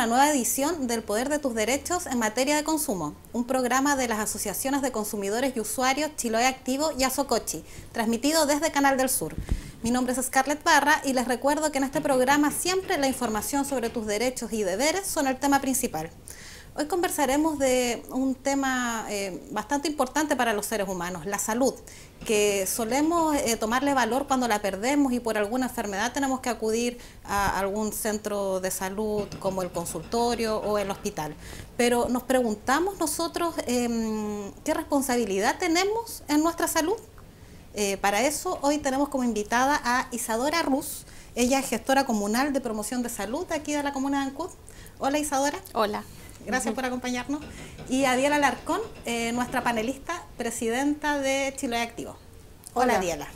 una nueva edición del Poder de tus Derechos en materia de consumo, un programa de las asociaciones de consumidores y usuarios Chiloé Activo y Azocochi, transmitido desde Canal del Sur. Mi nombre es Scarlett Barra y les recuerdo que en este programa siempre la información sobre tus derechos y deberes son el tema principal. Hoy conversaremos de un tema bastante importante para los seres humanos, la salud, que solemos tomarle valor cuando la perdemos y por alguna enfermedad tenemos que acudir a algún centro de salud como el consultorio o el hospital. Pero nos preguntamos nosotros qué responsabilidad tenemos en nuestra salud. Para eso hoy tenemos como invitada a Isadora Ruz. Ella es gestora comunal de promoción de salud de aquí de la comuna de Ancud. Hola Isadora. Hola. Gracias por acompañarnos. Y a Diela Alarcón, nuestra panelista, presidenta de Chiloé Activo. Hola Diela.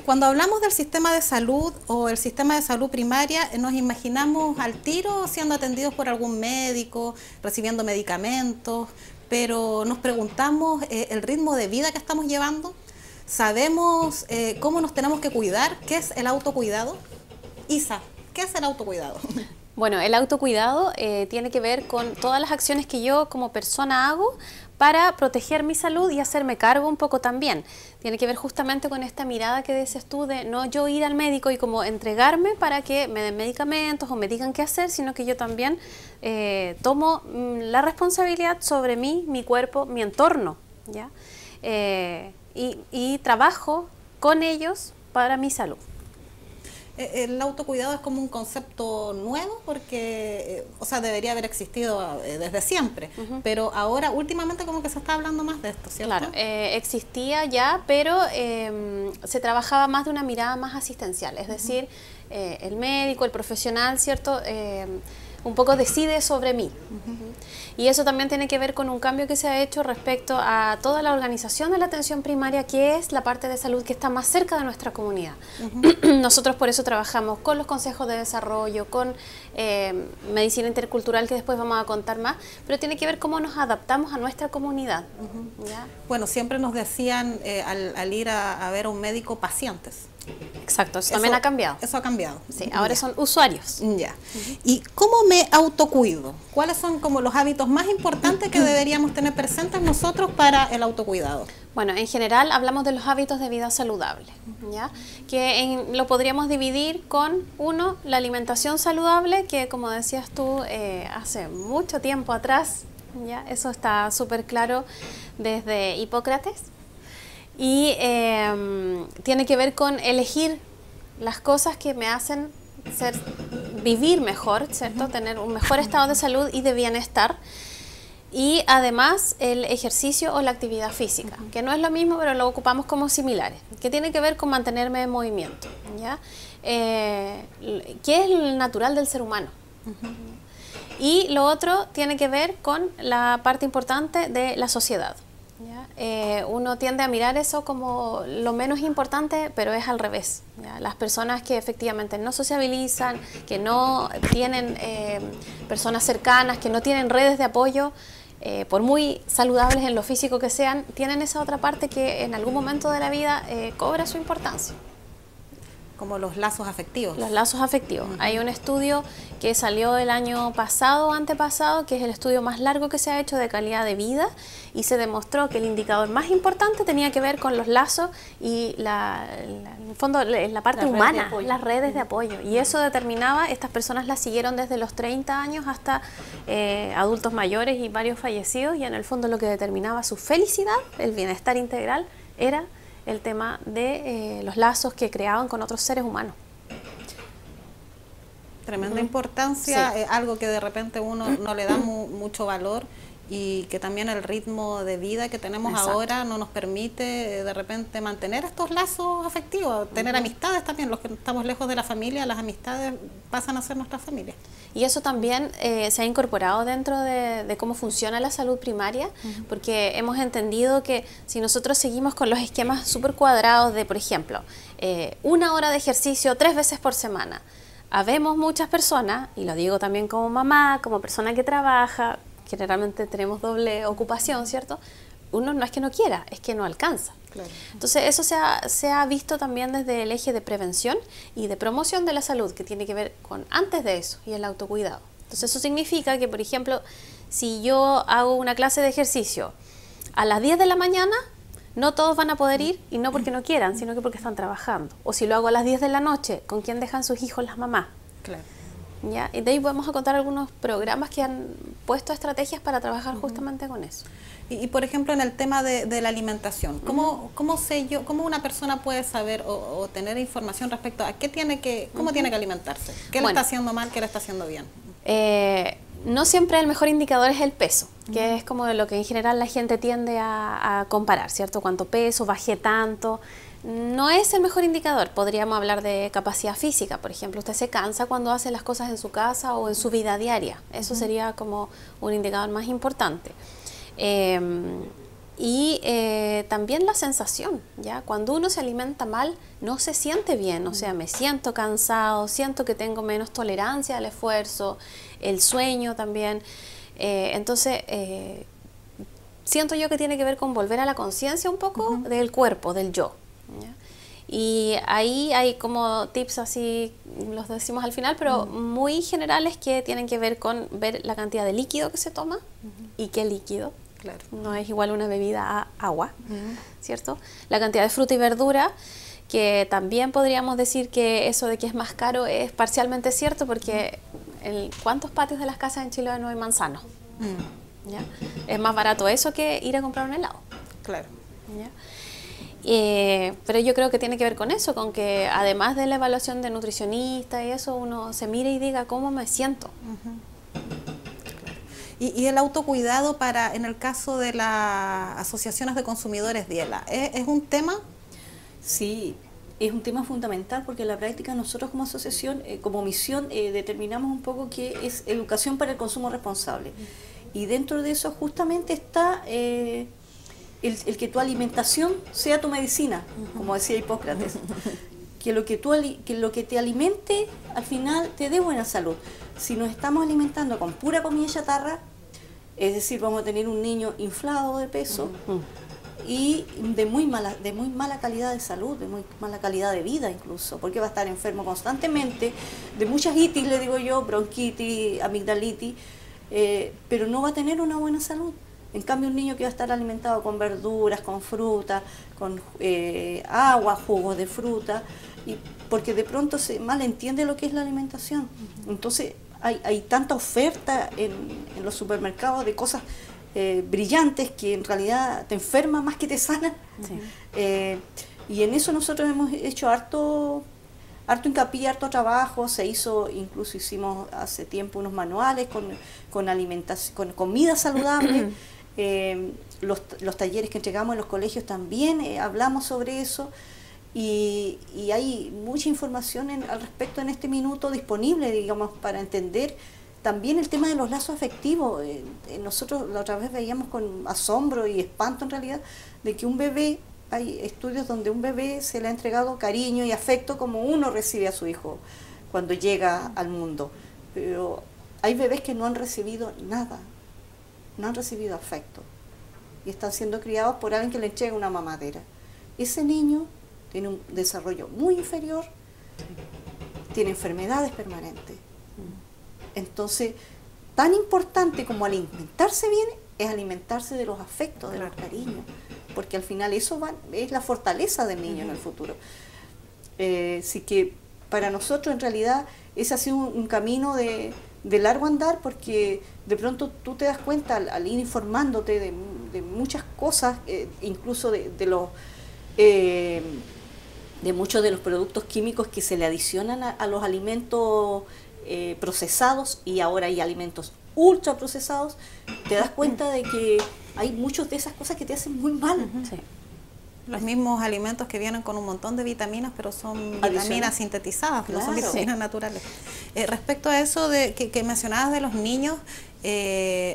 Cuando hablamos del sistema de salud o el sistema de salud primaria, nos imaginamos al tiro siendo atendidos por algún médico, recibiendo medicamentos, pero nos preguntamos el ritmo de vida que estamos llevando. ¿Sabemos cómo nos tenemos que cuidar? ¿Qué es el autocuidado? Isa, ¿qué es el autocuidado? Bueno, el autocuidado tiene que ver con todas las acciones que yo como persona hago para proteger mi salud y hacerme cargo un poco también. Tiene que ver justamente con esta mirada que dices tú de no yo ir al médico y como entregarme para que me den medicamentos o me digan qué hacer, sino que yo también tomo la responsabilidad sobre mí, mi cuerpo, mi entorno, ¿ya? Y trabajo con ellos para mi salud. El autocuidado es como un concepto nuevo porque, o sea, debería haber existido desde siempre, pero ahora últimamente como que se está hablando más de esto, ¿cierto? Claro, existía ya, pero se trabajaba más de una mirada más asistencial, es decir, el médico, el profesional, ¿cierto? Un poco decide sobre mí. Y eso también tiene que ver con un cambio que se ha hecho respecto a toda la organización de la atención primaria, que es la parte de salud que está más cerca de nuestra comunidad. Nosotros por eso trabajamos con los consejos de desarrollo, con medicina intercultural, que después vamos a contar más, pero tiene que ver cómo nos adaptamos a nuestra comunidad. ¿Ya? Bueno, siempre nos decían al ir a ver a un médico pacientes. Exacto, eso también ha cambiado. Eso ha cambiado. Sí, ahora son usuarios. Ya. ¿Y cómo me autocuido? ¿Cuáles son como los hábitos más importantes que deberíamos tener presentes nosotros para el autocuidado? Bueno, en general hablamos de los hábitos de vida saludable, ¿ya? Que lo podríamos dividir con, uno, la alimentación saludable, que como decías tú, hace mucho tiempo atrás, ¿ya? Eso está súper claro desde Hipócrates. Y tiene que ver con elegir las cosas que me hacen vivir mejor, ¿cierto? Tener un mejor estado de salud y de bienestar. Y además el ejercicio o la actividad física, que no es lo mismo, pero lo ocupamos como similares, que tiene que ver con mantenerme en movimiento, ¿ya? Que es el natural del ser humano. Y lo otro tiene que ver con la parte importante de la sociedad. Uno tiende a mirar eso como lo menos importante, pero es al revés, ¿ya? Las personas que efectivamente no sociabilizan, que no tienen personas cercanas, que no tienen redes de apoyo, por muy saludables en lo físico que sean, tienen esa otra parte que en algún momento de la vida cobra su importancia. Como los lazos afectivos. Los lazos afectivos. Hay un estudio que salió el año pasado o antepasado, que es el estudio más largo que se ha hecho de calidad de vida, y se demostró que el indicador más importante tenía que ver con los lazos y en el fondo la parte humana, las redes de apoyo. Y eso determinaba, estas personas las siguieron desde los 30 años hasta adultos mayores y varios fallecidos, y en el fondo lo que determinaba su felicidad, el bienestar integral, era el tema de los lazos que creaban con otros seres humanos. Tremenda importancia, sí. Algo que de repente uno no le da mucho valor y que también el ritmo de vida que tenemos ahora no nos permite de repente mantener estos lazos afectivos, tener amistades también. Los que estamos lejos de la familia, las amistades pasan a ser nuestra familia. Y eso también se ha incorporado dentro de cómo funciona la salud primaria, porque hemos entendido que si nosotros seguimos con los esquemas súper cuadrados de, por ejemplo, 1 hora de ejercicio 3 veces por semana, habemos muchas personas, y lo digo también como mamá, como persona que trabaja, generalmente tenemos doble ocupación, ¿cierto? uno no es que no quiera, es que no alcanza. Claro. Entonces eso se ha visto también desde el eje de prevención y de promoción de la salud, que tiene que ver con antes de eso, y el autocuidado. Entonces eso significa que, por ejemplo, si yo hago una clase de ejercicio a las 10 de la mañana, no todos van a poder ir, y no porque no quieran, sino que porque están trabajando. O si lo hago a las 10 de la noche, ¿con quién dejan sus hijos las mamás? Claro. ¿Ya? Y de ahí podemos contar algunos programas que han puesto estrategias para trabajar justamente con eso. Y por ejemplo, en el tema de la alimentación, ¿cómo sé yo, cómo una persona puede saber o tener información respecto a qué tiene que, cómo tiene que alimentarse? ¿Qué le está haciendo mal, qué le está haciendo bien? No siempre el mejor indicador es el peso, que es como lo que en general la gente tiende a comparar, ¿cierto? Cuánto peso, bajé tanto. No es el mejor indicador. Podríamos hablar de capacidad física, por ejemplo. Usted se cansa cuando hace las cosas en su casa o en su vida diaria. Eso sería como un indicador más importante. También la sensación, ¿ya? Cuando uno se alimenta mal, no se siente bien, o sea, me siento cansado, siento que tengo menos tolerancia al esfuerzo, el sueño también. Entonces, siento yo que tiene que ver con volver a la conciencia un poco del cuerpo, del yo, ¿ya? Y ahí hay como tips así, los decimos al final, pero muy generales, que tienen que ver con ver la cantidad de líquido que se toma y qué líquido. Claro. No es igual una bebida a agua, ¿cierto? La cantidad de fruta y verdura, que también podríamos decir que eso de que es más caro es parcialmente cierto, porque ¿cuántos patios de las casas en Chile no hay manzanos? ¿Ya? Es más barato eso que ir a comprar un helado. Claro. ¿Ya? Pero yo creo que tiene que ver con eso, con que además de la evaluación de nutricionista y eso, uno se mire y diga cómo me siento. Y el autocuidado en el caso de las asociaciones de consumidores DIELA, ¿es un tema? Sí, es un tema fundamental, porque en la práctica nosotros como asociación, como misión, determinamos un poco que es educación para el consumo responsable. Y dentro de eso justamente está el que tu alimentación sea tu medicina, como decía Hipócrates. Que lo que te alimente al final te dé buena salud. Si nos estamos alimentando con pura comida chatarra, es decir, vamos a tener un niño inflado de peso y de muy mala calidad de salud, de muy mala calidad de vida incluso, porque va a estar enfermo constantemente de muchas itis, le digo yo, bronquitis, amigdalitis, pero no va a tener una buena salud. En cambio, un niño que va a estar alimentado con verduras, con fruta, con agua, jugos de fruta, porque de pronto se malentiende lo que es la alimentación. Entonces hay tanta oferta en los supermercados de cosas brillantes que en realidad te enferman más que te sanan. Sí. Y en eso nosotros hemos hecho harto hincapié, harto trabajo. Incluso hicimos hace tiempo unos manuales con alimentación, con comida saludable. Los talleres que entregamos en los colegios también hablamos sobre eso. Y hay mucha información al respecto en este minuto disponible, digamos, para entender también el tema de los lazos afectivos. Nosotros la otra vez veíamos con asombro y espanto en realidad de que un bebé, hay estudios donde un bebé se le ha entregado cariño y afecto como uno recibe a su hijo cuando llega al mundo, pero hay bebés que no han recibido nada, no han recibido afecto y están siendo criados por alguien que le entrega una mamadera. Ese niño tiene un desarrollo muy inferior, tiene enfermedades permanentes. Entonces, tan importante como alimentarse bien es alimentarse de los afectos, de los cariños, porque al final eso es la fortaleza del niño en el futuro. Así que para nosotros en realidad ese ha sido un camino de largo andar, porque de pronto tú te das cuenta al ir informándote de muchas cosas, incluso de muchos de los productos químicos que se le adicionan a los alimentos procesados, y ahora hay alimentos ultra procesados, te das cuenta de que hay muchas de esas cosas que te hacen muy mal. Sí. Los mismos alimentos que vienen con un montón de vitaminas, pero son vitaminas sintetizadas, claro. No son vitaminas naturales. Respecto a eso que mencionabas de los niños,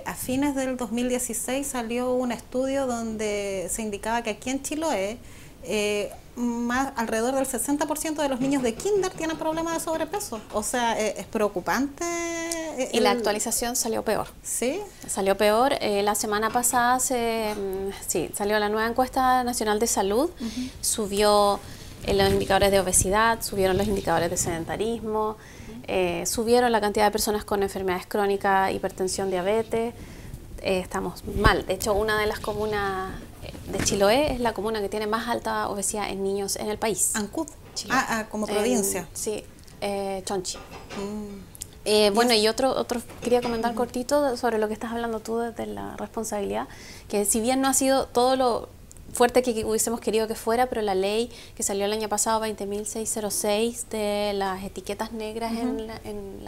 a fines del 2016 salió un estudio donde se indicaba que aquí en Chiloé alrededor del 60% de los niños de kinder tienen problemas de sobrepeso. O sea, es preocupante. Y la actualización salió peor. ¿Sí? Salió peor. La semana pasada salió la nueva encuesta nacional de salud. Subió los indicadores de obesidad, subieron los indicadores de sedentarismo, subieron la cantidad de personas con enfermedades crónicas, hipertensión, diabetes. Estamos mal. De hecho, una de las comunas de Chiloé es la comuna que tiene más alta obesidad en niños en el país. Ancud. Como provincia. Sí, Chonchi. Bueno, y otro quería comentar cortito sobre lo que estás hablando tú de la responsabilidad, que si bien no ha sido todo lo fuerte que hubiésemos querido que fuera, pero la ley que salió el año pasado, 20.606, de las etiquetas negras en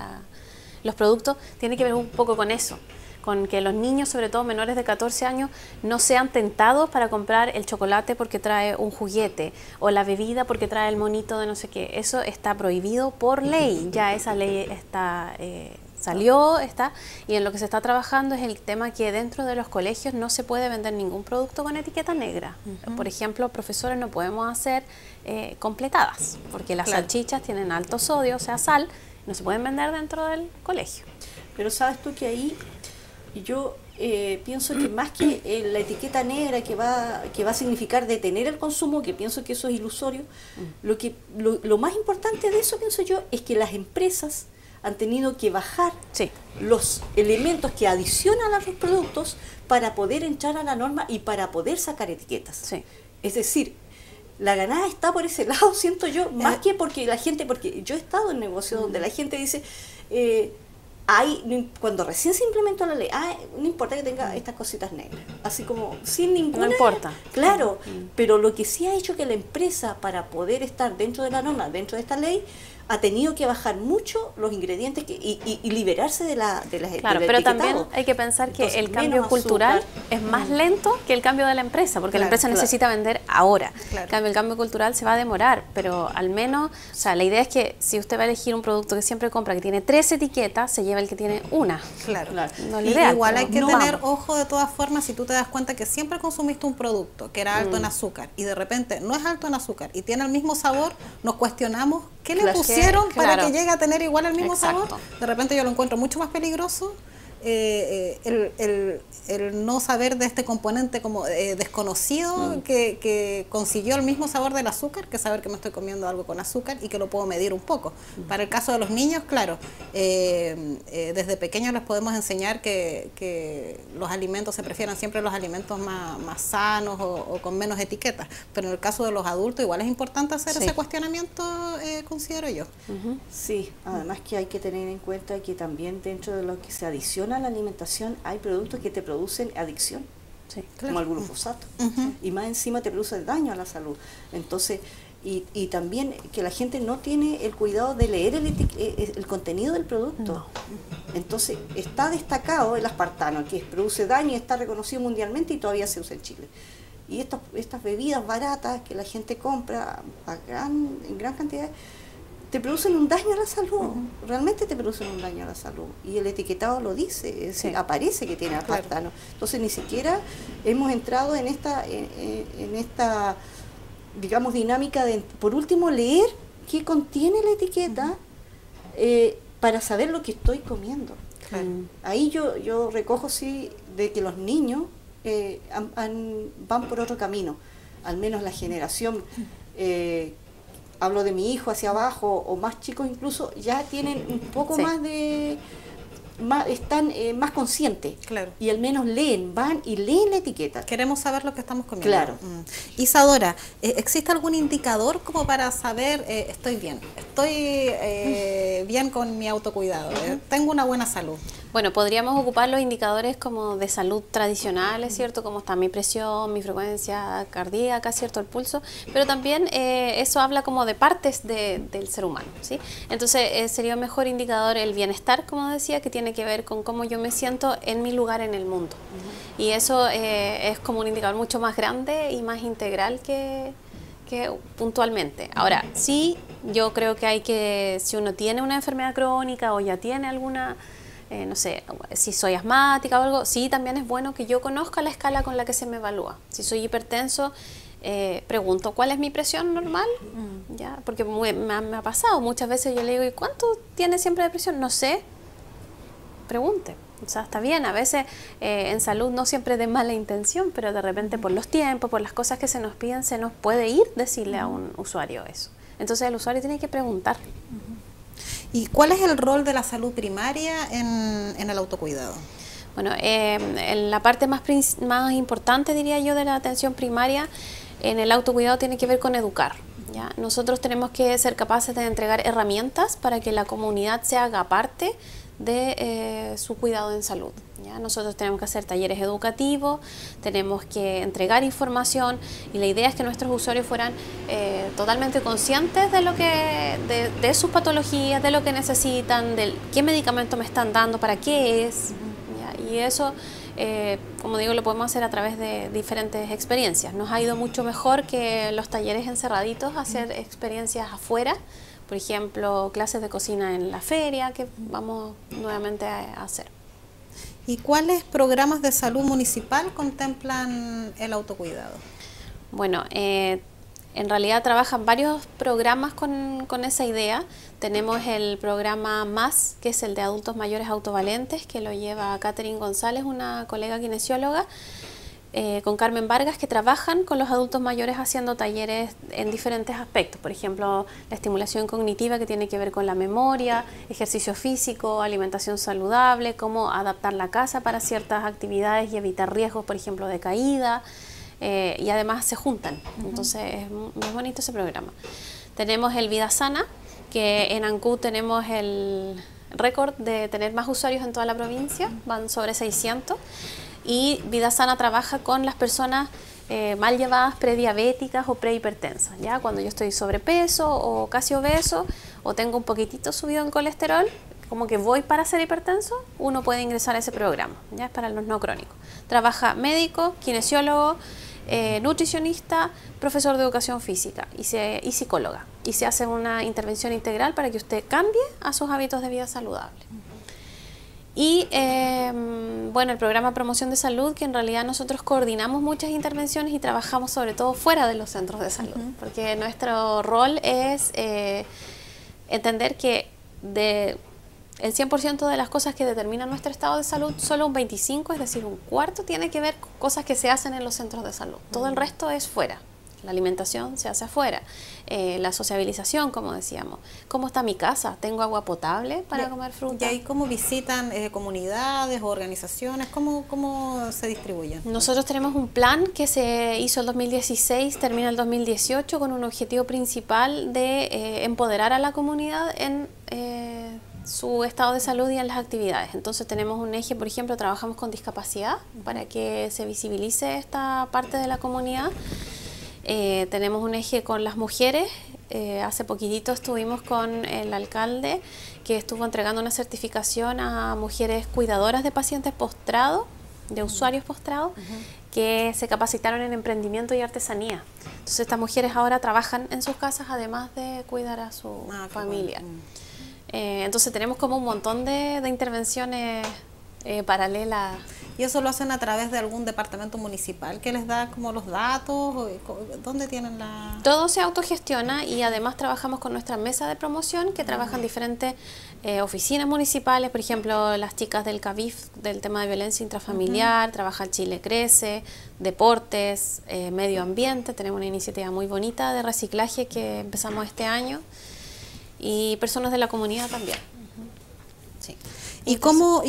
los productos, tiene que ver un poco con eso, con que los niños, sobre todo menores de 14 años, no sean tentados para comprar el chocolate porque trae un juguete o la bebida porque trae el monito de no sé qué. Eso está prohibido por ley, ya esa ley salió, y en lo que se está trabajando es el tema que dentro de los colegios no se puede vender ningún producto con etiqueta negra. Por ejemplo, profesores no podemos hacer completadas, porque las salchichas tienen alto sodio, o sea, sal, no se pueden vender dentro del colegio. Pero sabes tú que ahí yo pienso que más que la etiqueta negra que va a significar detener el consumo, que pienso que eso es ilusorio, lo más importante de eso, pienso yo, es que las empresas han tenido que bajar los elementos que adicionan a los productos para poder entrar a la norma y para poder sacar etiquetas. Es decir, la ganada está por ese lado, siento yo, más que porque la gente, porque yo he estado en negocios donde la gente dice, cuando recién se implementó la ley, no importa que tenga estas cositas negras, así como sin ninguna... No importa. Claro, pero lo que sí ha hecho que la empresa, para poder estar dentro de la norma, dentro de esta ley, ha tenido que bajar mucho los ingredientes y liberarse de las Claro, pero también hay que pensar que el cambio cultural es más lento que el cambio de la empresa, porque la empresa necesita vender ahora. En cambio, el cambio cultural se va a demorar, pero al menos, o sea, la idea es que si usted va a elegir un producto que siempre compra, que tiene 3 etiquetas, se lleva el que tiene una. Claro. No es ideal, igual hay que tener ojo de todas formas, si tú te das cuenta que siempre consumiste un producto que era alto en azúcar y de repente no es alto en azúcar y tiene el mismo sabor, nos cuestionamos qué le pusieron para que llegue a tener igual el mismo sabor. De repente yo lo encuentro mucho más peligroso el no saber de este componente como desconocido que consiguió el mismo sabor del azúcar, que saber que me estoy comiendo algo con azúcar y que lo puedo medir un poco. Para el caso de los niños, claro, desde pequeños les podemos enseñar que los alimentos, se prefieren siempre los alimentos más sanos o con menos etiquetas, pero en el caso de los adultos igual es importante hacer ese cuestionamiento, considero yo. Sí, además que hay que tener en cuenta que también dentro de lo que se adiciona a la alimentación hay productos que te producen adicción, como el glifosato, y más encima te produce daño a la salud. Entonces, y también que la gente no tiene el cuidado de leer el contenido del producto. Entonces, está destacado el aspartano, que produce daño y está reconocido mundialmente y todavía se usa en Chile. Y estas bebidas baratas que la gente compra en gran cantidad, te producen un daño a la salud, realmente te producen un daño a la salud, y el etiquetado lo dice, aparece que tiene aspartano. Entonces ni siquiera hemos entrado en esta digamos, dinámica de, por último, leer qué contiene la etiqueta para saber lo que estoy comiendo. Ahí yo recojo, sí, de que los niños van por otro camino, al menos la generación, hablo de mi hijo hacia abajo, o más chicos incluso, ya tienen un poco más de... están más conscientes, y al menos van y leen la etiqueta. Queremos saber lo que estamos comiendo. Isadora, ¿existe algún indicador como para saber estoy bien con mi autocuidado, tengo una buena salud? Bueno, podríamos ocupar los indicadores como de salud tradicionales, ¿cierto? Como está mi presión, mi frecuencia cardíaca, ¿cierto? El pulso, pero también eso habla como de partes del ser humano, ¿sí? Entonces sería un mejor indicador el bienestar, como decía, que tiene que ver con cómo yo me siento en mi lugar en el mundo. Y eso es como un indicador mucho más grande y más integral que puntualmente. Ahora, sí, yo creo que si uno tiene una enfermedad crónica o ya tiene alguna... no sé, si soy asmática o algo, sí, también es bueno que yo conozca la escala con la que se me evalúa. Si soy hipertenso, pregunto, ¿cuál es mi presión normal? ¿Ya? Porque me ha pasado, muchas veces yo le digo, ¿y cuánto tiene siempre de presión? No sé, pregunte. O sea, está bien, a veces en salud no siempre de mala intención, pero de repente por los tiempos, por las cosas que se nos piden, se nos puede ir decirle a un usuario eso. Entonces el usuario tiene que preguntar. ¿Y cuál es el rol de la salud primaria en el autocuidado? Bueno, la parte más importante, diría yo, de la atención primaria en el autocuidado tiene que ver con educar. ¿Ya? Nosotros tenemos que ser capaces de entregar herramientas para que la comunidad se haga parte de su cuidado en salud. ¿Ya? Nosotros tenemos que hacer talleres educativos, tenemos que entregar información y la idea es que nuestros usuarios fueran totalmente conscientes de lo que, de sus patologías, de lo que necesitan, de qué medicamento me están dando, para qué es. ¿Ya? Y eso, como digo, lo podemos hacer a través de diferentes experiencias. Nos ha ido mucho mejor que los talleres encerraditos, hacer experiencias afuera. Por ejemplo, clases de cocina en la feria que vamos nuevamente a hacer. ¿Y cuáles programas de salud municipal contemplan el autocuidado? Bueno, en realidad trabajan varios programas con esa idea. Tenemos el programa MÁS, que es el de adultos mayores autovalentes, que lo lleva Catherine González, una colega kinesióloga, con Carmen Vargas, que trabajan con los adultos mayores haciendo talleres en diferentes aspectos. Por ejemplo, la estimulación cognitiva, que tiene que ver con la memoria, ejercicio físico, alimentación saludable, cómo adaptar la casa para ciertas actividades y evitar riesgos, por ejemplo, de caída, y además se juntan. Entonces es muy bonito ese programa. Tenemos el Vida Sana, que en Ancud tenemos el récord de tener más usuarios en toda la provincia, van sobre 600. Y Vida Sana trabaja con las personas mal llevadas, prediabéticas o prehipertensas. ¿Ya? Cuando yo estoy sobrepeso o casi obeso o tengo un poquitito subido en colesterol, como que voy para ser hipertenso, uno puede ingresar a ese programa. ¿Ya? Es para los no crónicos. Trabaja médico, kinesiólogo, nutricionista, profesor de educación física y psicóloga. Y se hace una intervención integral para que usted cambie a sus hábitos de vida saludable. Y bueno, el programa Promoción de Salud, que en realidad nosotros coordinamos muchas intervenciones y trabajamos sobre todo fuera de los centros de salud, porque nuestro rol es entender que el 100% de las cosas que determinan nuestro estado de salud, solo un 25%, es decir, un cuarto, tiene que ver con cosas que se hacen en los centros de salud. Todo el resto es fuera. La alimentación se hace afuera, la sociabilización, como decíamos. ¿Cómo está mi casa? ¿Tengo agua potable para comer fruta? ¿Y ahí cómo visitan comunidades o organizaciones? ¿Cómo se distribuyen? Nosotros tenemos un plan que se hizo el 2016, termina el 2018, con un objetivo principal de empoderar a la comunidad en su estado de salud y en las actividades. Entonces tenemos un eje, por ejemplo, trabajamos con discapacidad para que se visibilice esta parte de la comunidad. Tenemos un eje con las mujeres. Hace poquitito estuvimos con el alcalde, que estuvo entregando una certificación a mujeres cuidadoras de pacientes postrados, de usuarios postrados, que se capacitaron en emprendimiento y artesanía. Entonces estas mujeres ahora trabajan en sus casas, además de cuidar a su familia. Entonces tenemos como un montón de intervenciones paralelas. ¿Y eso lo hacen a través de algún departamento municipal que les da como los datos? ¿Dónde tienen la...? Todo se autogestiona y además trabajamos con nuestra mesa de promoción, que trabajan diferentes oficinas municipales. Por ejemplo, las chicas del CAVIF, del tema de violencia intrafamiliar, trabaja Chile Crece, deportes, medio ambiente. Tenemos una iniciativa muy bonita de reciclaje que empezamos este año, y personas de la comunidad también. Sí. ¿Y cómo,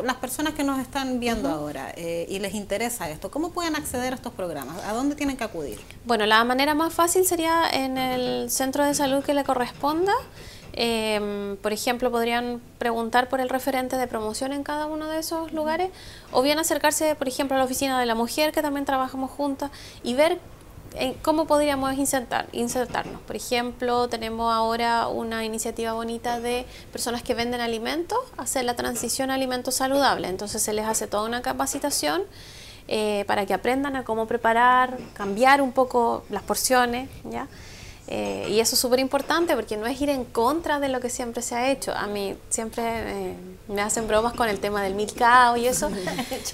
las personas que nos están viendo ahora y les interesa esto, cómo pueden acceder a estos programas? ¿A dónde tienen que acudir? Bueno, la manera más fácil sería en el centro de salud que le corresponda. Por ejemplo, podrían preguntar por el referente de promoción en cada uno de esos lugares, o bien acercarse, por ejemplo, a la oficina de la mujer, que también trabajamos juntas, y ver cómo podríamos insertarnos. Por ejemplo, tenemos ahora una iniciativa bonita de personas que venden alimentos, hacer la transición a alimentos saludables. Entonces se les hace toda una capacitación para que aprendan a cómo preparar, cambiar un poco las porciones, ¿ya? Y eso es súper importante porque no es ir en contra de lo que siempre se ha hecho. A mí siempre me hacen bromas con el tema del milcao y eso.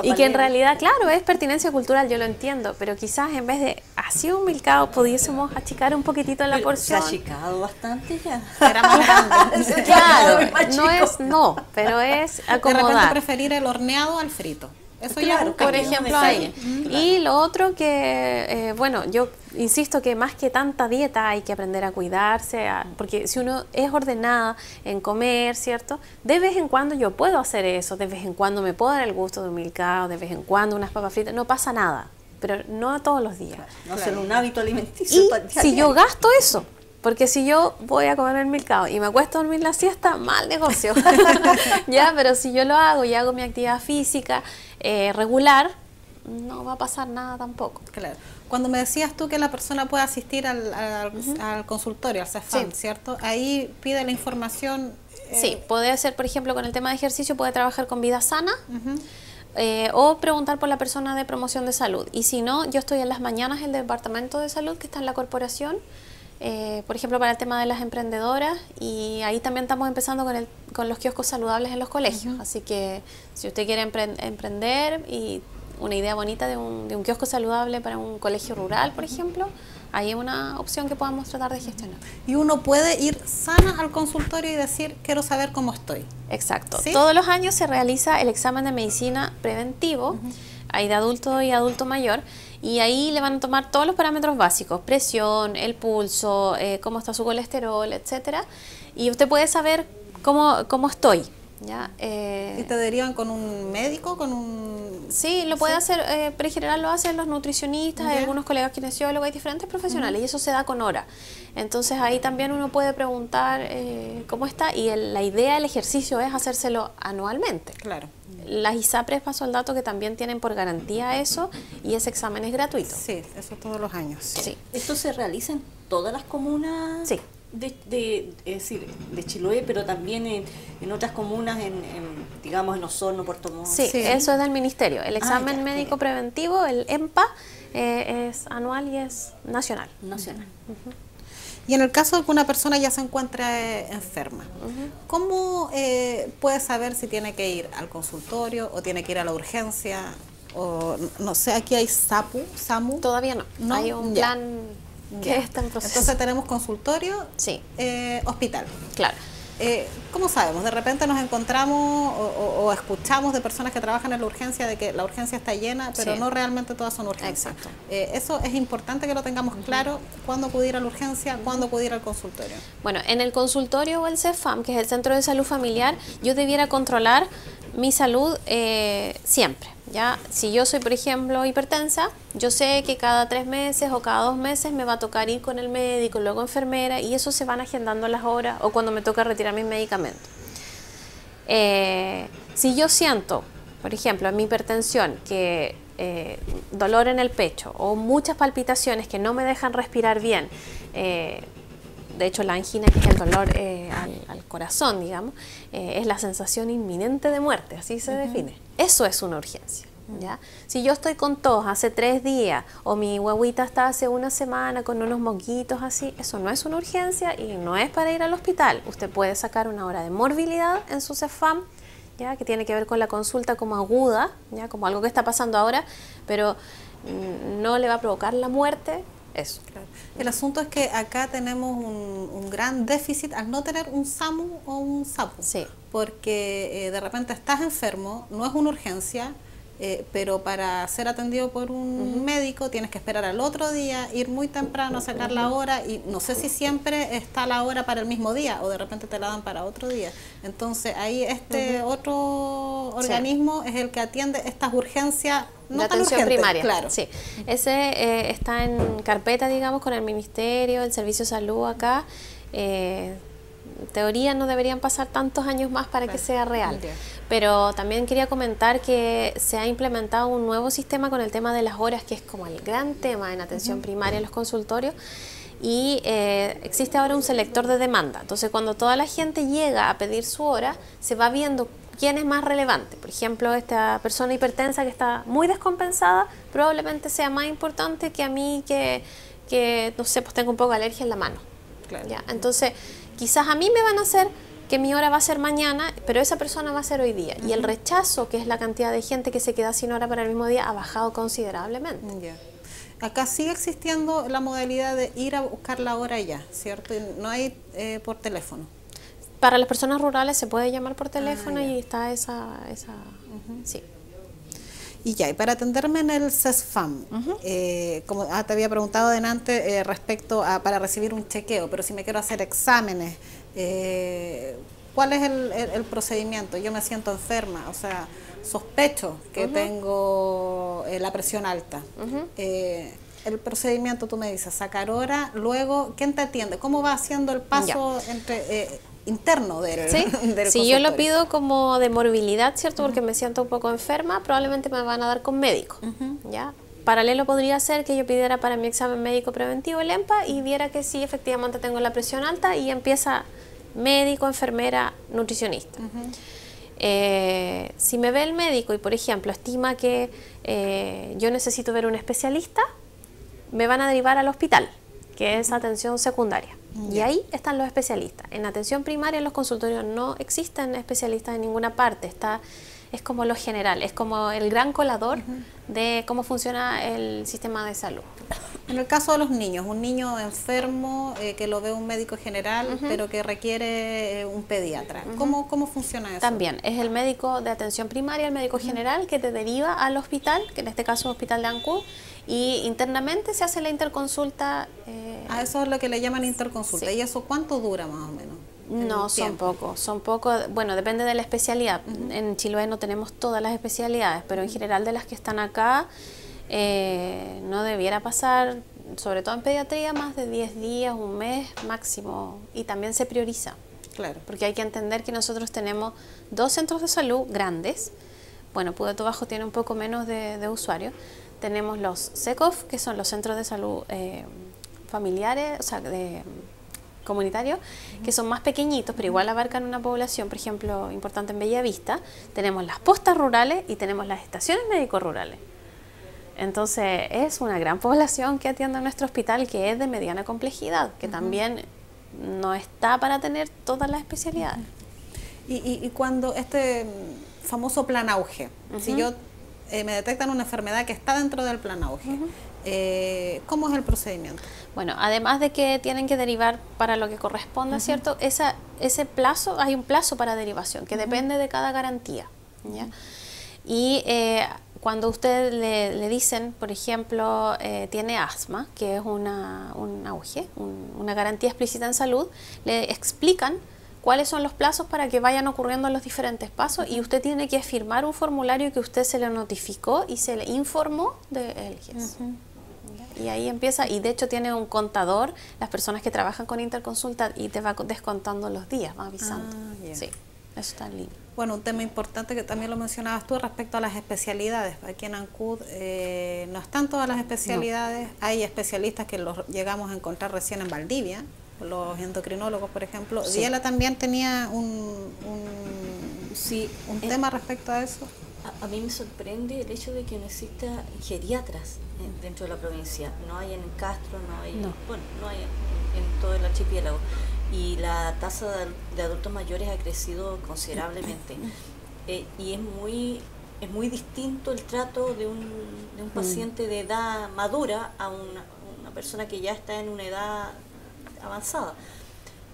Y que en realidad, claro, es pertinencia cultural, yo lo entiendo, pero quizás en vez de así un milcao pudiésemos achicar un poquitito la porción. Se ha achicado bastante ya. Era más grande. Claro, pero es acomodar. De repente preferir el horneado al frito. Eso ya es un Por cambio. ejemplo, ahí. Y lo otro que, bueno, yo insisto que más que tanta dieta hay que aprender a cuidarse, porque si uno es ordenada en comer, ¿cierto? De vez en cuando yo puedo hacer eso, de vez en cuando me puedo dar el gusto de un milcao, de vez en cuando unas papas fritas, no pasa nada, pero no todos los días. No hacer un hábito alimenticio. Y si yo gasto eso, porque si yo voy a comer el milcao y me acuesto a dormir la siesta, mal negocio. Ya, pero si yo lo hago y hago mi actividad física regular, no va a pasar nada tampoco. Claro. Cuando me decías tú que la persona puede asistir al consultorio, al CEFAM, Sí. ¿cierto? Ahí pide la información. Sí, puede hacer, por ejemplo, con el tema de ejercicio, puede trabajar con Vida Sana. O preguntar por la persona de promoción de salud. Y si no, yo estoy en las mañanas en el departamento de salud que está en la corporación, por ejemplo, para el tema de las emprendedoras, y ahí también estamos empezando con los kioscos saludables en los colegios. Así que si usted quiere emprender y una idea bonita de un kiosco saludable para un colegio rural, por ejemplo, ahí es una opción que podamos tratar de gestionar. Y uno puede ir sana al consultorio y decir, quiero saber cómo estoy. Exacto. ¿Sí? Todos los años se realiza el examen de medicina preventivo, hay de adulto y adulto mayor, y ahí le van a tomar todos los parámetros básicos, presión, el pulso, cómo está su colesterol, etcétera, y usted puede saber cómo estoy. ¿Ya? ¿Y te derivan con un médico, con un...? Sí, lo puede hacer, pero en general lo hacen los nutricionistas, hay Ya. algunos colegas kinesiólogos, hay diferentes profesionales, y eso se da con hora. Entonces ahí también uno puede preguntar cómo está, y la idea del ejercicio es hacérselo anualmente. Claro. Las ISAPRES, paso al dato, que también tienen por garantía eso, y ese examen es gratuito. Sí, eso todos los años. Sí. ¿Esto se realiza en todas las comunas? Sí. Es decir, de Chiloé, pero también en otras comunas, digamos en Osorno, Puerto Montt. Sí, Sí. eso es del ministerio. El examen ya, médico preventivo, el EMPA, es anual y es nacional. Nacional. Y en el caso de que una persona ya se encuentre enferma, ¿cómo puede saber si tiene que ir al consultorio o tiene que ir a la urgencia? O no sé, aquí hay SAMU. Todavía no. No, Hay un ya. plan que Ya. está en proceso. Entonces tenemos consultorio, Sí, hospital. claro. ¿Cómo sabemos? De repente nos encontramos o escuchamos de personas que trabajan en la urgencia de que la urgencia está llena, pero Sí. no realmente todas son urgencias. Exacto. Eso es importante que lo tengamos claro, cuándo acudir a la urgencia, cuándo acudir al consultorio. Bueno, en el consultorio o el CEFAM, que es el Centro de Salud Familiar, yo debiera controlar mi salud siempre. ¿Ya? Si yo soy, por ejemplo, hipertensa, yo sé que cada 3 meses o cada 2 meses me va a tocar ir con el médico, luego enfermera, y eso se van agendando las horas o cuando me toca retirar mis medicamentos. Si yo siento, por ejemplo, en mi hipertensión, que dolor en el pecho o muchas palpitaciones que no me dejan respirar bien, de hecho la angina, que es el dolor al corazón, digamos, es la sensación inminente de muerte, así se define. Eso es una urgencia. ¿Ya? Si yo estoy con tos hace 3 días o mi guaguita está hace una semana con unos moquitos así, eso no es una urgencia y no es para ir al hospital. Usted puede sacar una hora de morbilidad en su CEFAM, ¿ya? Que tiene que ver con la consulta como aguda, ¿ya? Como algo que está pasando ahora, pero no le va a provocar la muerte. Eso. Claro. El asunto es que acá tenemos un gran déficit al no tener un SAMU o un SAPU. Sí. Porque de repente estás enfermo, no es una urgencia, pero para ser atendido por un médico tienes que esperar al otro día, ir muy temprano a sacar la hora, y no sé si siempre está la hora para el mismo día o de repente te la dan para otro día. Entonces ahí otro organismo es el que atiende estas urgencias. No de tan atención urgentes, primaria. claro. Sí. Ese está en carpeta, digamos, con el Ministerio, el Servicio de Salud acá. En teoría no deberían pasar tantos años más para que sea real. Ya. Pero también quería comentar que se ha implementado un nuevo sistema con el tema de las horas, que es como el gran tema en atención primaria en los consultorios. Y existe ahora un selector de demanda. Entonces, cuando toda la gente llega a pedir su hora, se va viendo quién es más relevante. Por ejemplo, esta persona hipertensa que está muy descompensada probablemente sea más importante que a mí que que, no sé, pues tengo un poco de alergia en la mano. Claro. ¿Ya? Entonces, quizás a mí me van a hacer que mi hora va a ser mañana, pero esa persona va a ser hoy día. Y el rechazo, que es la cantidad de gente que se queda sin hora para el mismo día, ha bajado considerablemente. Ya. Acá sigue existiendo la modalidad de ir a buscar la hora ya, ¿cierto? Y no hay por teléfono. Para las personas rurales se puede llamar por teléfono ya. y está esa sí. Y ya, y para atenderme en el CESFAM, como te había preguntado delante respecto a para recibir un chequeo, pero si me quiero hacer exámenes, ¿cuál es el procedimiento? Yo me siento enferma, o sea, sospecho que tengo la presión alta. El procedimiento, tú me dices, sacar hora, luego, ¿quién te atiende? ¿Cómo va haciendo el paso entre interno del, ¿Sí? del Si yo lo consultorio? pido como de morbilidad, ¿cierto? Porque me siento un poco enferma, probablemente me van a dar con médico, ¿ya? Paralelo podría ser que yo pidiera para mi examen médico preventivo el EMPA y viera que sí, efectivamente tengo la presión alta y empieza médico, enfermera, nutricionista. Si me ve el médico y, por ejemplo, estima que yo necesito ver un especialista, me van a derivar al hospital, que es atención secundaria. Y ahí están los especialistas. En atención primaria, en los consultorios no existen especialistas en ninguna parte. Es como lo general, es como el gran colador de cómo funciona el sistema de salud. En el caso de los niños, un niño enfermo que lo ve un médico general, pero que requiere un pediatra. ¿Cómo funciona eso? También es el médico de atención primaria, el médico general, que te deriva al hospital, que en este caso es Hospital de Ancud, y internamente se hace la interconsulta. A eso es lo que le llaman interconsulta. Sí. ¿Y eso cuánto dura más o menos? No, son pocos, bueno, depende de la especialidad. En Chiloé no tenemos todas las especialidades, pero en general de las que están acá, no debiera pasar, sobre todo en pediatría, más de 10 días, un mes máximo, y también se prioriza. Claro. Porque hay que entender que nosotros tenemos 2 centros de salud grandes. Bueno, Pudato Bajo tiene un poco menos de usuarios. Tenemos los SECOF, que son los centros de salud familiares, o sea, comunitarios, que son más pequeñitos, pero igual abarcan una población, por ejemplo, importante en Bellavista. Tenemos las postas rurales y tenemos las estaciones médico rurales. Entonces, es una gran población que atiende a nuestro hospital, que es de mediana complejidad, que también no está para tener todas las especialidades. Y cuando este famoso plan auge, si yo me detectan una enfermedad que está dentro del plan auge, ¿cómo es el procedimiento? Bueno, además de que tienen que derivar para lo que corresponda, ¿cierto? Ese plazo, hay un plazo para derivación que depende de cada garantía, ¿ya? Y cuando usted le dicen, por ejemplo, tiene asma, que es un auge, una garantía explícita en salud, le explican cuáles son los plazos para que vayan ocurriendo los diferentes pasos, y usted tiene que firmar un formulario que usted se le notificó y se le informó del GES. Y ahí empieza, y de hecho tiene un contador, las personas que trabajan con interconsulta, y te va descontando los días, va avisando. Sí, eso está en línea. Bueno, un tema importante que también lo mencionabas tú respecto a las especialidades. Aquí en Ancud no están todas las especialidades, hay especialistas que los llegamos a encontrar recién en Valdivia, los endocrinólogos, por ejemplo. Sí. Diela también tenía un tema respecto a eso. A mí me sorprende el hecho de que no exista geriatras dentro de la provincia. No hay en Castro, no hay, bueno, no hay en todo el archipiélago. Y la tasa de adultos mayores ha crecido considerablemente. Y es muy distinto el trato de un paciente de edad madura a una persona que ya está en una edad avanzada.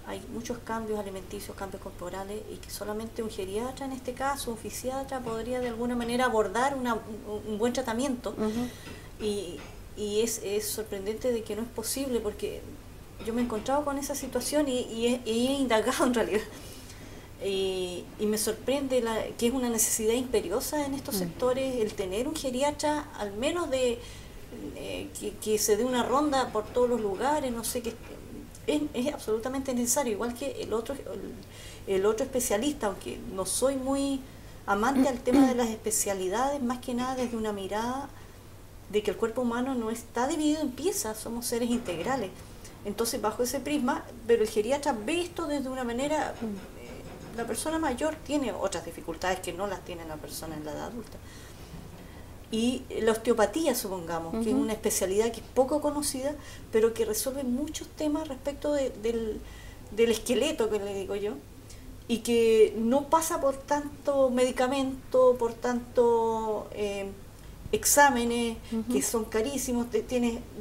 Hay muchos cambios alimenticios, cambios corporales, y que solamente un geriatra, en este caso, un fisiatra, podría de alguna manera abordar un buen tratamiento. Y es sorprendente de que no es posible, porque yo me he encontrado con esa situación y he indagado en realidad. Y me sorprende que es una necesidad imperiosa en estos sectores el tener un geriatra, al menos que se dé una ronda por todos los lugares, no sé qué. Es absolutamente necesario, igual que el otro especialista, aunque no soy muy amante al tema de las especialidades, más que nada desde una mirada de que el cuerpo humano no está dividido en piezas, somos seres integrales. Entonces, bajo ese prisma, pero el geriatra ve esto desde una manera, la persona mayor tiene otras dificultades que no las tiene la persona en la edad adulta. y la osteopatía, supongamos, que es una especialidad que es poco conocida, pero que resuelve muchos temas respecto del esqueleto, que le digo yo, y que no pasa por tanto medicamento, por tanto exámenes que son carísimos.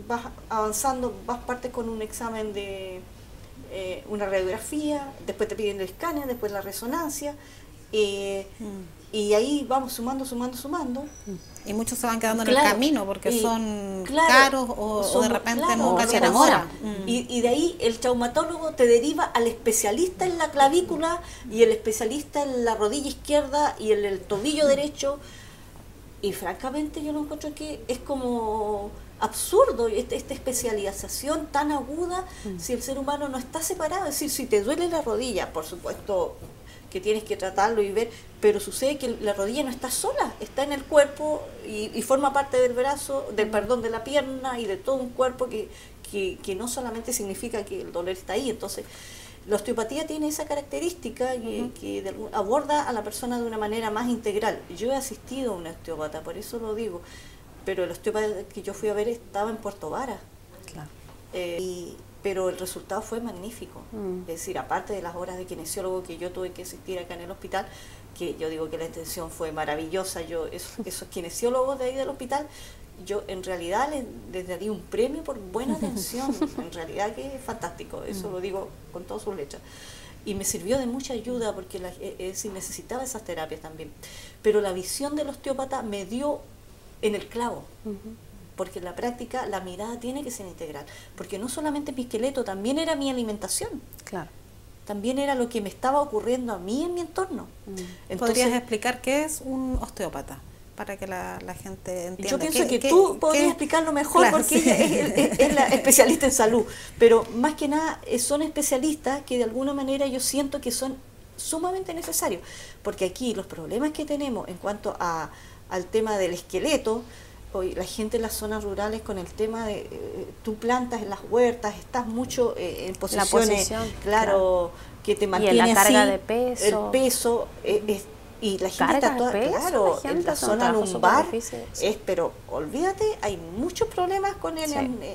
Vas avanzando, partes con un examen de una radiografía, después te piden el escáner, después la resonancia, y ahí vamos sumando. Y muchos se van quedando en Claro, el camino porque son claro, caros o de repente claro, nunca se tienen demora. hora. Y de ahí el traumatólogo te deriva al especialista en la clavícula y el especialista en la rodilla izquierda y el tobillo derecho. Y francamente yo lo encuentro que es como absurdo esta especialización tan aguda si el ser humano no está separado. Es decir, si te duele la rodilla, por supuesto que tienes que tratarlo y ver, pero sucede que la rodilla no está sola, está en el cuerpo y forma parte del brazo, de la pierna y de todo un cuerpo que no solamente significa que el dolor está ahí. Entonces, la osteopatía tiene esa característica que aborda a la persona de una manera más integral. Yo he asistido a un osteópata, por eso lo digo, pero el osteópata que yo fui a ver estaba en Puerto Vara. Claro. Pero el resultado fue magnífico. Es decir, aparte de las horas de kinesiólogo que yo tuve que asistir acá en el hospital, que yo digo que la atención fue maravillosa, esos kinesiólogos de ahí del hospital, yo en realidad les daría un premio por buena atención, en realidad que es fantástico, eso lo digo con todas sus letras. Y me sirvió de mucha ayuda porque necesitaba esas terapias también. Pero la visión del osteópata me dio en el clavo. Porque en la práctica la mirada tiene que ser integral, porque no solamente mi esqueleto, también era mi alimentación, Claro. también era lo que me estaba ocurriendo a mí en mi entorno. Entonces, ¿podrías explicar qué es un osteópata? Para que la gente entienda. Yo pienso que tú podrías explicarlo mejor, claro, porque ella es la especialista en salud, pero más que nada son especialistas que de alguna manera yo siento que son sumamente necesarios, porque aquí los problemas que tenemos en cuanto al tema del esqueleto, hoy la gente en las zonas rurales con el tema de tú plantas en las huertas, estás mucho en posiciones, claro, que te mantiene y la carga así, de peso. el peso y la gente está toda, claro, en la zona lumbar pero olvídate, hay muchos problemas con el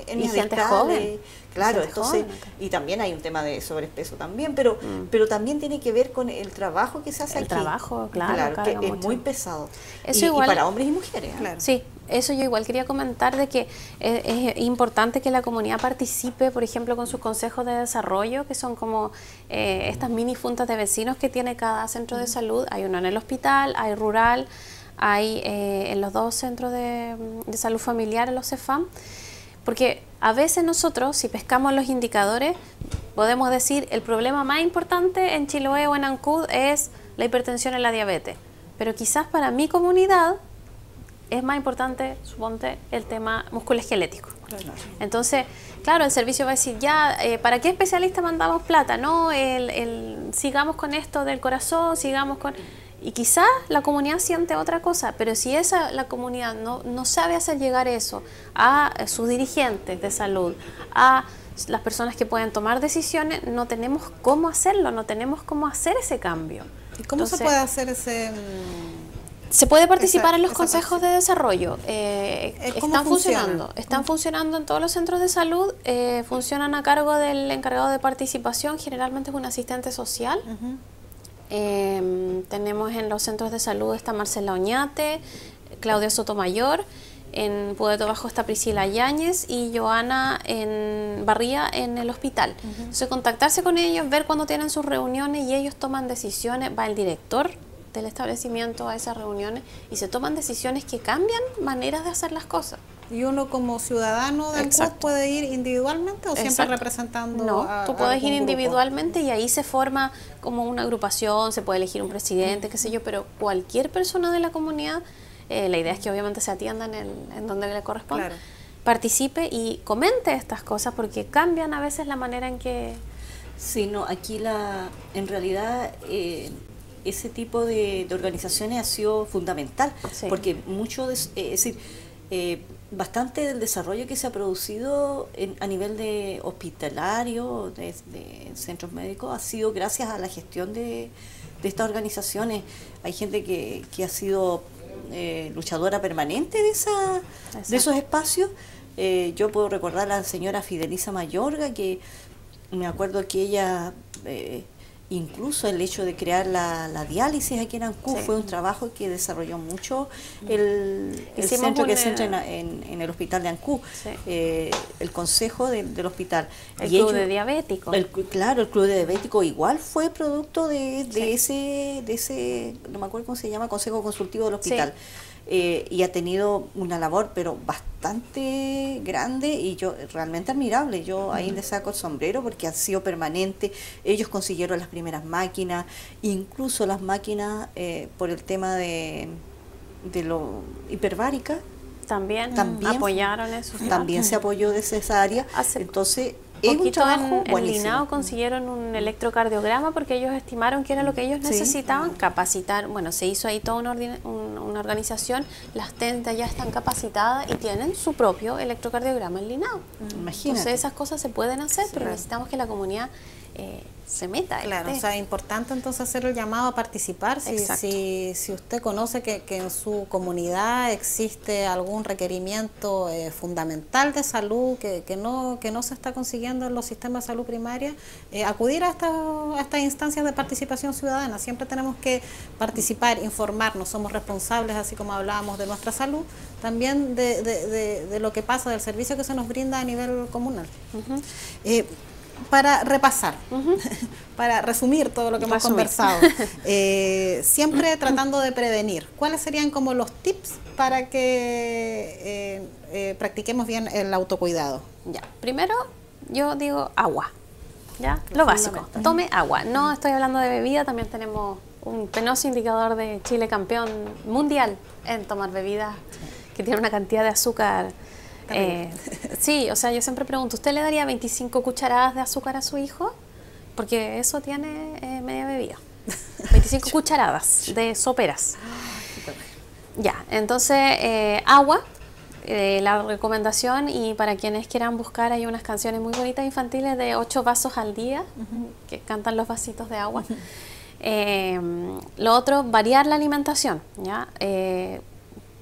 y gente joven. Claro, entonces, y también hay un tema de sobrepeso también, pero también tiene que ver con el trabajo que se hace aquí. El trabajo, claro, que mucho. Es muy pesado. Eso y igual, para hombres y mujeres. Claro. Sí, eso yo igual quería comentar de que es importante que la comunidad participe, por ejemplo, con sus consejos de desarrollo, que son como estas mini juntas de vecinos que tiene cada centro de salud. Hay uno en el hospital, hay rural, hay en los dos centros de salud familiar, en los CEFAM. Porque a veces nosotros, si pescamos los indicadores, podemos decir el problema más importante en Chiloé o en Ancud es la hipertensión y la diabetes. Pero quizás para mi comunidad es más importante, suponte, el tema musculoesquelético. Claro. Entonces, claro, el servicio va a decir, ya, ¿para qué especialista mandamos plata? No, sigamos con esto del corazón, sigamos con... Y quizás la comunidad siente otra cosa, pero si la comunidad no sabe hacer llegar eso a sus dirigentes de salud, a las personas que pueden tomar decisiones, no tenemos cómo hacerlo, no tenemos cómo hacer ese cambio. ¿Y cómo se puede hacer ese...? Se puede participar en los consejos de desarrollo. Están funcionando. Están funcionando en todos los centros de salud. Funcionan a cargo del encargado de participación. Generalmente es un asistente social. Tenemos en los centros de salud está Marcela Oñate, Claudia Sotomayor. En Puerto Bajo está Priscila Yáñez y Joana Barría en el hospital. Entonces, contactarse con ellos, ver cuándo tienen sus reuniones y ellos toman decisiones. Va el director del establecimiento a esas reuniones y se toman decisiones que cambian maneras de hacer las cosas. ¿Y uno como ciudadano de Ancud puede ir individualmente o siempre representando No, tú puedes ir individualmente y ahí se forma como una agrupación, se puede elegir un presidente, qué sé yo, pero cualquier persona de la comunidad, la idea es que obviamente se atiendan en donde le corresponde, participe y comente estas cosas porque cambian a veces la manera en que... Sí, no, aquí en realidad... ese tipo de organizaciones ha sido fundamental, porque mucho, es decir, bastante del desarrollo que se ha producido a nivel de hospitalario, de centros médicos, ha sido gracias a la gestión de estas organizaciones. Hay gente que ha sido luchadora permanente de esos espacios. Yo puedo recordar a la señora Fidelisa Mayorga, que me acuerdo que ella, incluso el hecho de crear la diálisis aquí en Ancud fue un trabajo que desarrolló mucho el centro que se entra en el hospital de Ancud, el consejo del hospital. El club de diabéticos. Claro, el club de diabéticos igual fue producto de ese, no me acuerdo cómo se llama, consejo consultivo del hospital. Y ha tenido una labor pero bastante grande y yo realmente admirable. Yo ahí les saco el sombrero porque han sido permanentes. Ellos consiguieron las primeras máquinas, incluso las máquinas por el tema de lo hiperbárica. También apoyaron eso. También se apoyó desde esa área. Entonces, poquito en Linao consiguieron un electrocardiograma porque ellos estimaron que era lo que ellos necesitaban, capacitar. Bueno, se hizo ahí toda una organización, las TENTA ya están capacitadas y tienen su propio electrocardiograma en Linao. Imagínate. Entonces esas cosas se pueden hacer, pero necesitamos que la comunidad se meta. Claro, o sea, es importante entonces hacer el llamado a participar. Si usted conoce que en su comunidad existe algún requerimiento fundamental de salud que no se está consiguiendo en los sistemas de salud primaria, acudir a estas instancias de participación ciudadana. Siempre tenemos que participar, informarnos, somos responsables, así como hablábamos de nuestra salud, también de lo que pasa, del servicio que se nos brinda a nivel comunal. Para repasar, para resumir todo lo que hemos conversado, siempre tratando de prevenir, ¿cuáles serían como los tips para que practiquemos bien el autocuidado? Ya, primero yo digo agua, ¿ya? Lo básico, tome agua. No estoy hablando de bebida, también tenemos un penoso indicador de Chile campeón mundial en tomar bebidas que tienen una cantidad de azúcar. Sí, o sea, yo siempre pregunto, ¿usted le daría 25 cucharadas de azúcar a su hijo? Porque eso tiene media bebida. 25 cucharadas de soperas. Ya, entonces, agua, la recomendación, y para quienes quieran buscar, hay unas canciones muy bonitas infantiles de 8 vasos al día, que cantan los vasitos de agua. Lo otro, variar la alimentación, ¿ya?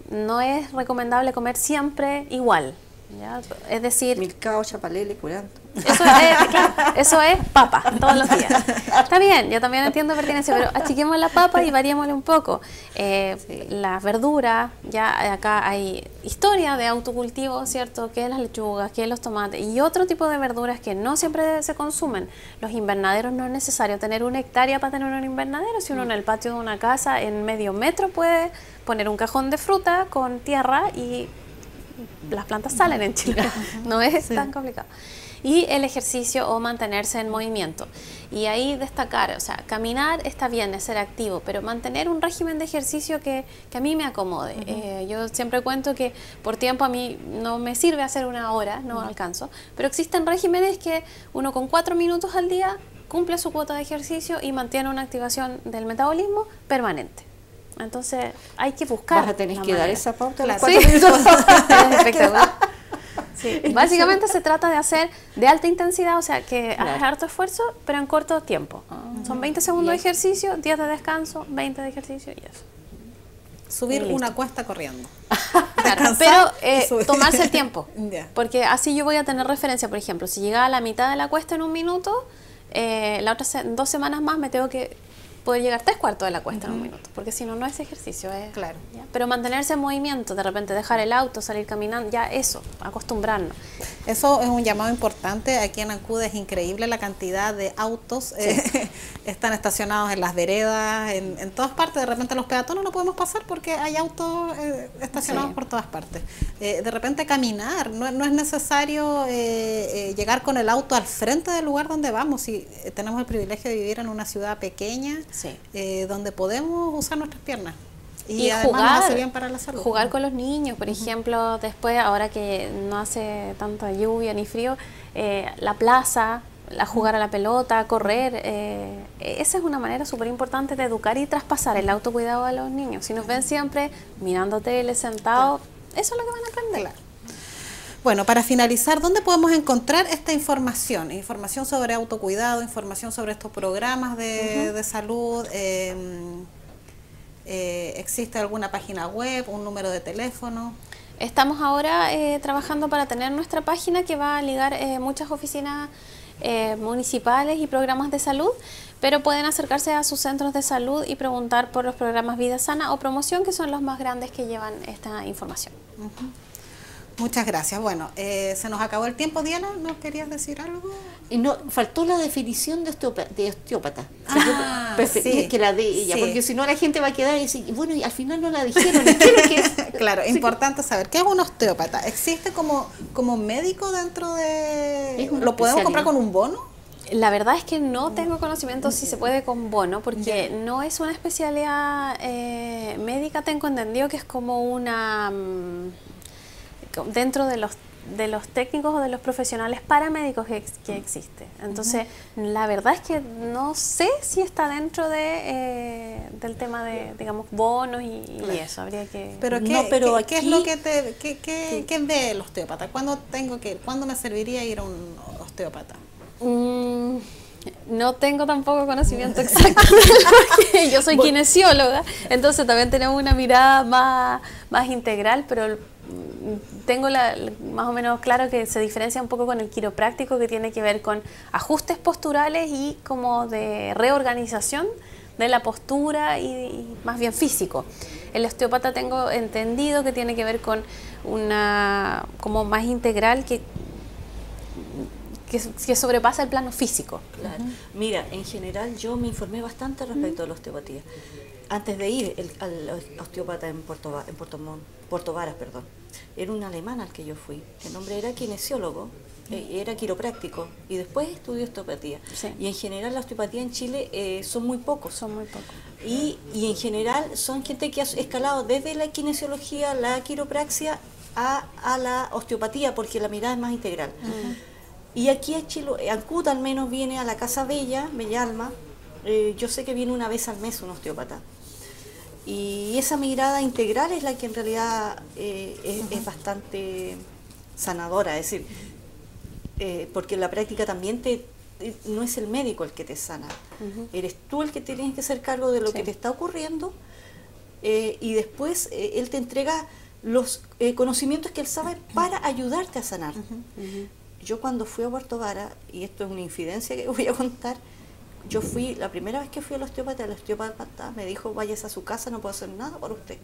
No es recomendable comer siempre igual, ¿ya? Es decir, milcao, chapalele, curanto. Eso es papa todos los días. Está bien, yo también entiendo pertinencia, pero achiquemos la papa y variémosle un poco. Las verduras, ya acá hay historia de autocultivo, ¿cierto? Que las lechugas, que los tomates y otro tipo de verduras que no siempre se consumen. Los invernaderos no es necesario tener 1 hectárea para tener un invernadero. Si uno en el patio de una casa en medio metro puede poner un cajón de fruta con tierra y las plantas salen en Chile. No es tan complicado. Y el ejercicio o mantenerse en movimiento. Y ahí destacar, o sea, caminar está bien, es ser activo, pero mantener un régimen de ejercicio que a mí me acomode. Yo siempre cuento que por tiempo a mí no me sirve hacer 1 hora, no alcanzo, pero existen regímenes que uno con 4 minutos al día cumple su cuota de ejercicio y mantiene una activación del metabolismo permanente. Entonces hay que buscar. Vas a tener que dar esa pauta a los 4 minutos. Es espectacular. Sí, básicamente se trata de hacer de alta intensidad, o sea, que hagas harto esfuerzo, pero en corto tiempo. Son 20 segundos de ejercicio, 10 de descanso, 20 de ejercicio y eso. Subir una cuesta corriendo. Claro, pero tomarse el tiempo, porque así yo voy a tener referencia. Por ejemplo, si llegaba a la mitad de la cuesta en 1 minuto, en 2 semanas más me tengo que poder llegar 3/4 de la cuesta en 1 minuto, porque si no, no es ejercicio. Claro. ¿Ya? Pero mantenerse en movimiento, de repente dejar el auto, salir caminando, ya eso, acostumbrarnos. Eso es un llamado importante. Aquí en Ancud es increíble la cantidad de autos están estacionados en las veredas, en todas partes. De repente los peatones no podemos pasar porque hay autos estacionados por todas partes. De repente caminar, no es necesario llegar con el auto al frente del lugar donde vamos. Si tenemos el privilegio de vivir en una ciudad pequeña, donde podemos usar nuestras piernas. Y además jugar, nos hace bien para la salud. Jugar con los niños, por ejemplo, después, ahora que no hace tanta lluvia ni frío, la plaza, jugar a la pelota, correr, esa es una manera súper importante de educar y traspasar el autocuidado a los niños. Si nos ven siempre mirando tele, sentados, eso es lo que van a aprender. Claro. Bueno, para finalizar, ¿dónde podemos encontrar esta información? Información sobre autocuidado, información sobre estos programas de salud. ¿Existe alguna página web, un número de teléfono? Estamos ahora trabajando para tener nuestra página que va a ligar muchas oficinas municipales y programas de salud, pero pueden acercarse a sus centros de salud y preguntar por los programas Vida Sana o Promoción, que son los más grandes que llevan esta información. Muchas gracias. Bueno, se nos acabó el tiempo. Diana, ¿nos querías decir algo? Y no, faltó la definición de osteópata. Sí, que la de ella, sí. porque si no la gente va a quedar y decir, bueno, y al final no la dijeron. ¿Qué es lo que es? Claro, importante saber, ¿qué es un osteópata? ¿Existe como médico dentro de...? ¿Lo podemos comprar con un bono? La verdad es que no tengo conocimiento si se puede con bono, porque no es una especialidad médica. Tengo entendido que es como una... dentro de los técnicos o de los profesionales paramédicos que existe. Entonces, la verdad es que no sé si está dentro del tema de, digamos, bonos y eso. Habría que... Pero ¿qué, No, pero ¿qué es aquí- lo que qué ve el osteópata? ¿Cuándo tengo que ir? ¿Cuándo me serviría ir a un osteópata? No tengo tampoco conocimiento exacto porque yo soy kinesióloga, entonces también tenemos una mirada más integral, pero tengo más o menos claro que se diferencia un poco con el quiropráctico, que tiene que ver con ajustes posturales y como de reorganización de la postura y más bien físico. El osteópata tengo entendido que tiene que ver con una como más integral que sobrepasa el plano físico. Claro. Mira, en general yo me informé bastante respecto a la osteopatía. Antes de ir al osteópata en Puerto Varas, perdón, era un alemán al que yo fui. El hombre era kinesiólogo, era quiropráctico y después estudió osteopatía. Sí. Y en general la osteopatía en Chile son muy pocos. Son muy pocos. Y en general son gente que ha escalado desde la kinesiología, la quiropraxia a la osteopatía, porque la mirada es más integral. Y aquí en Chile, Ancud al menos viene a la Casa Bella Alma. Yo sé que viene una vez al mes un osteópata. Y esa mirada integral es la que en realidad es bastante sanadora, es decir, porque en la práctica también no es el médico el que te sana, eres tú el que tienes que hacer cargo de lo que te está ocurriendo, y después él te entrega los conocimientos que él sabe para ayudarte a sanar. Yo cuando fui a Puerto Varas, y esto es una infidencia que voy a contar, la primera vez que fui al osteópata, el osteópata me dijo, váyase a su casa, no puedo hacer nada por usted.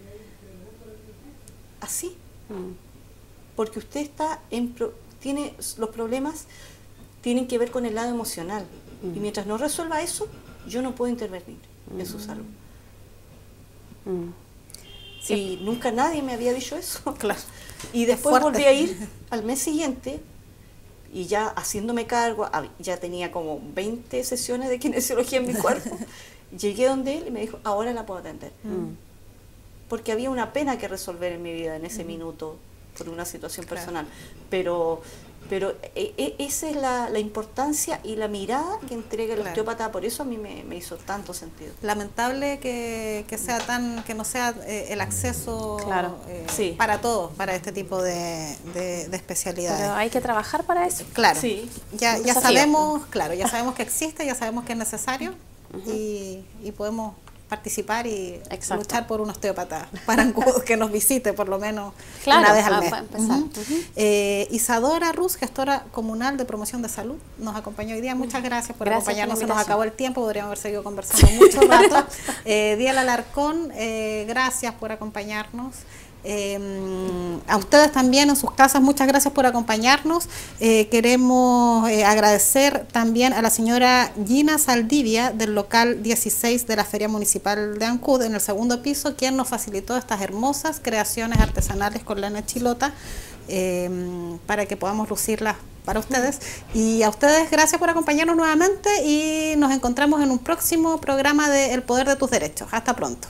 Así. Porque usted tiene los problemas, tienen que ver con el lado emocional. Y mientras no resuelva eso, yo no puedo intervenir en su salud. Sí, nunca nadie me había dicho eso. Claro. Y después volví a ir al mes siguiente, y ya haciéndome cargo, ya tenía como 20 sesiones de kinesiología en mi cuerpo. Llegué donde él y me dijo, ahora la puedo atender. Porque había una pena que resolver en mi vida en ese minuto por una situación personal. Pero esa es la importancia y la mirada que entrega el osteópata. Por eso a mí me hizo tanto sentido. Lamentable que no sea el acceso Sí. para todos, para este tipo de especialidades. Pero hay que trabajar para eso. Claro, Sí. ya desafío. sabemos, ya sabemos que existe, ya sabemos que es necesario y podemos participar y luchar por un osteópata para Ancud, que nos visite por lo menos una vez al mes. Para empezar. Isadora Ruz, gestora comunal de promoción de salud, nos acompañó hoy día. Muchas gracias por acompañarnos. Se nos acabó el tiempo, podríamos haber seguido conversando mucho rato. Díaz Alarcón, gracias por acompañarnos. A ustedes también en sus casas, muchas gracias por acompañarnos. Queremos agradecer también a la señora Gina Saldivia del local 16 de la Feria Municipal de Ancud en el segundo piso, quien nos facilitó estas hermosas creaciones artesanales con lana chilota para que podamos lucirlas para ustedes. Y a ustedes gracias por acompañarnos nuevamente y nos encontramos en un próximo programa de El Poder de tus Derechos. Hasta pronto.